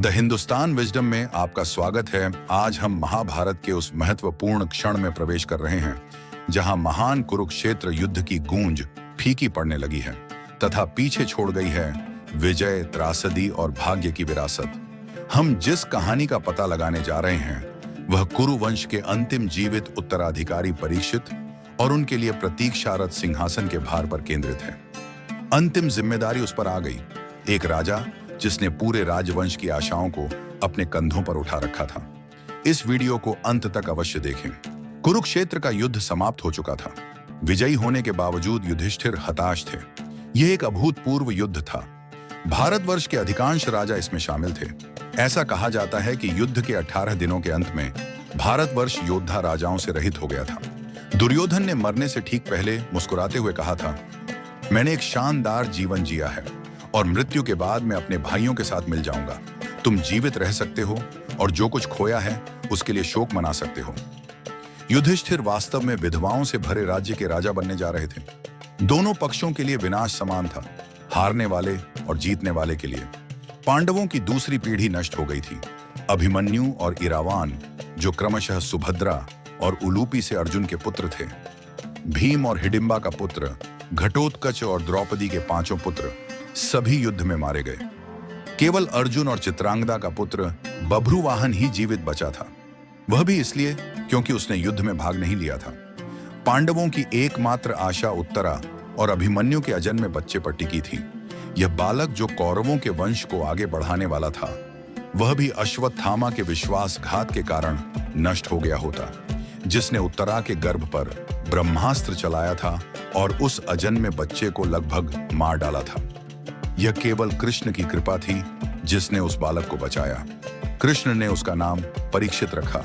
The Hindustan wisdom में आपका स्वागत है। आज हम महाभारत के उस महत्वपूर्ण क्षण में प्रवेश कर रहे हैं जहां महान कुरुक्षेत्र युद्ध की गूंज फीकी पड़ने लगी है तथा पीछे छोड़ गई है विजय, त्रासदी और भाग्य की विरासत। हम जिस कहानी का पता लगाने जा रहे हैं वह कुरु वंश के अंतिम जीवित उत्तराधिकारी परीक्षित और उनके लिए प्रतीक्षारत सिंहासन के भार पर केंद्रित है। अंतिम जिम्मेदारी उस पर आ गई, एक राजा जिसने पूरे राजवंश की आशाओं को अपने कंधों पर उठा रखा था। इस वीडियो को अंत तक अवश्य देखें। कुरुक्षेत्र का युद्ध समाप्त हो चुका था। विजयी होने के बावजूद युधिष्ठिर हताश थे। यह एक अभूतपूर्व युद्ध था। भारतवर्ष के अधिकांश राजा इसमें शामिल थे। ऐसा कहा जाता है कि युद्ध के 18 दिनों के अंत में भारतवर्ष योद्धा राजाओं से रहित हो गया था। दुर्योधन ने मरने से ठीक पहले मुस्कुराते हुए कहा था, मैंने एक शानदार जीवन जिया है और मृत्यु के बाद मैं अपने भाइयों के साथ मिल जाऊंगा। तुम जीवित रह सकते हो और जो कुछ खोया है उसके लिए शोक मना सकते हो। युधिष्ठिर वास्तव में विधवाओं से भरे राज्य के राजा बनने जा रहे थे। दोनों पक्षों के लिए विनाश समान था, हारने वाले और जीतने वाले के लिए। पांडवों की दूसरी पीढ़ी नष्ट हो गई थी। अभिमन्यु और इरावान, जो क्रमशः सुभद्रा और उलूपी से अर्जुन के पुत्र थे, भीम और हिडिंबा का पुत्र, घटोत्कच और द्रौपदी के 5 पुत्र सभी युद्ध में मारे गए। केवल अर्जुन और चित्रांगदा का पुत्र बभ्रुवाहन ही जीवित बचा था, वह भी इसलिए क्योंकि उसने युद्ध में भाग नहीं लिया था। पांडवों की एकमात्र आशा उत्तरा और अभिमन्यु के अजन्मे बच्चे पर टिकी थी। यह बालक जो कौरवों के वंश को आगे बढ़ाने वाला था, वह भी अश्वत्थामा के विश्वासघात के कारण नष्ट हो गया होता, जिसने उत्तरा के गर्भ पर ब्रह्मास्त्र चलाया था और उस अजन्मे बच्चे को लगभग मार डाला था। यह केवल कृष्ण की कृपा थी जिसने उस बालक को बचाया। कृष्ण ने उसका नाम परीक्षित रखा।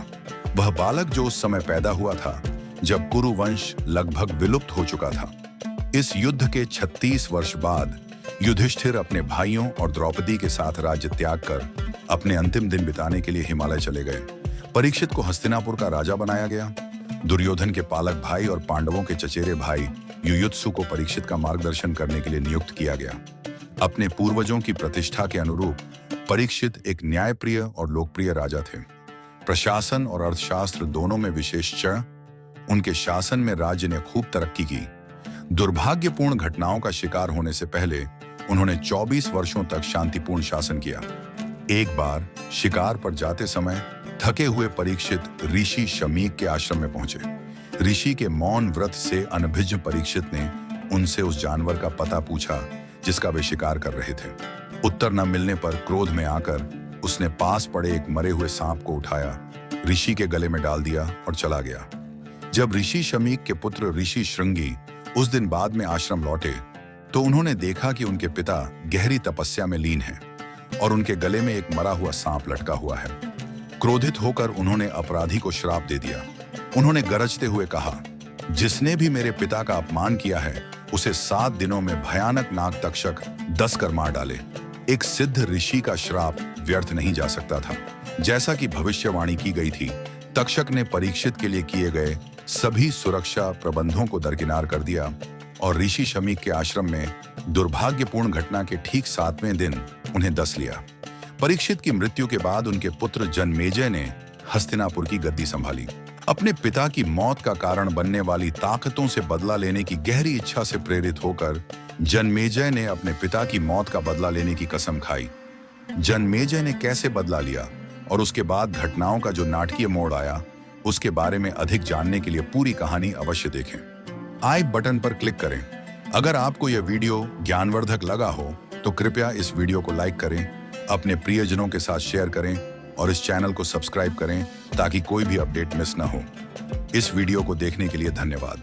वह बालक जो उस समय पैदा हुआ था जब कुरु वंश लगभग विलुप्त हो चुका था। इस युद्ध के 36 वर्ष बाद युधिष्ठिर अपने भाइयों और द्रौपदी के साथ राज्य त्याग कर अपने अंतिम दिन बिताने के लिए हिमालय चले गए। परीक्षित को हस्तिनापुर का राजा बनाया गया। दुर्योधन के पालक भाई और पांडवों के चचेरे भाई युयुत्सु को परीक्षित का मार्गदर्शन करने के लिए नियुक्त किया गया। अपने पूर्वजों की प्रतिष्ठा के अनुरूप परीक्षित एक न्यायप्रिय और लोकप्रिय राजा थे। प्रशासन और अर्थशास्त्र दोनों में विशेष चरण। उनके शासन में राज्य ने खूब तरक्की की। दुर्भाग्यपूर्ण घटनाओं का शिकार होने से पहले उन्होंने 24 वर्षों तक शांतिपूर्ण शासन किया। एक बार शिकार पर जाते समय थके हुए परीक्षित ऋषि शमीक के आश्रम में पहुंचे। ऋषि के मौन व्रत से अनभिज्ञ परीक्षित ने उनसे उस जानवर का पता पूछा जिसका वे शिकार कर रहे थे। उत्तर न मिलने पर क्रोध में आकर उसने पास पड़े एक मरे हुए सांप को उठाया, ऋषि के गले में डाल दिया और चला गया। जब ऋषि शमीक के पुत्र ऋषि श्रृंगी उस दिन बाद में आश्रम लौटे तो उन्होंने देखा कि उनके पिता गहरी तपस्या में लीन हैं और उनके गले में एक मरा हुआ सांप लटका हुआ है। क्रोधित होकर उन्होंने अपराधी को श्राप दे दिया। उन्होंने गरजते हुए कहा, जिसने भी मेरे पिता का अपमान किया है उसे 7 दिनों में भयानक नाग तक्षक 10 कर मार डाले। एक सिद्ध ऋषि का श्राप व्यर्थ नहीं जा सकता था। जैसा कि भविष्यवाणी की गई थी, तक्षक ने परीक्षित के लिए किए गए सभी सुरक्षा प्रबंधों को दरकिनार कर दिया और ऋषि शमीक के आश्रम में दुर्भाग्यपूर्ण घटना के ठीक 7वें दिन उन्हें दस लिया। परीक्षित की मृत्यु के बाद उनके पुत्र जनमेजय ने हस्तिनापुर की गद्दी संभाली। अपने पिता की मौत का कारण बनने वाली ताकतों से बदला लेने की गहरी इच्छा से प्रेरित होकर जनमेजय ने अपने पिता की मौत का बदला लेने की कसम खाई। जनमेजय ने कैसे बदला लिया और उसके बाद घटनाओं का जो नाटकीय मोड़ आया, उसके बारे में अधिक जानने के लिए पूरी कहानी अवश्य देखें। आई बटन पर क्लिक करें। अगर आपको यह वीडियो ज्ञानवर्धक लगा हो तो कृपया इस वीडियो को लाइक करें, अपने प्रियजनों के साथ शेयर करें और इस चैनल को सब्सक्राइब करें ताकि कोई भी अपडेट मिस न हो। इस वीडियो को देखने के लिए धन्यवाद।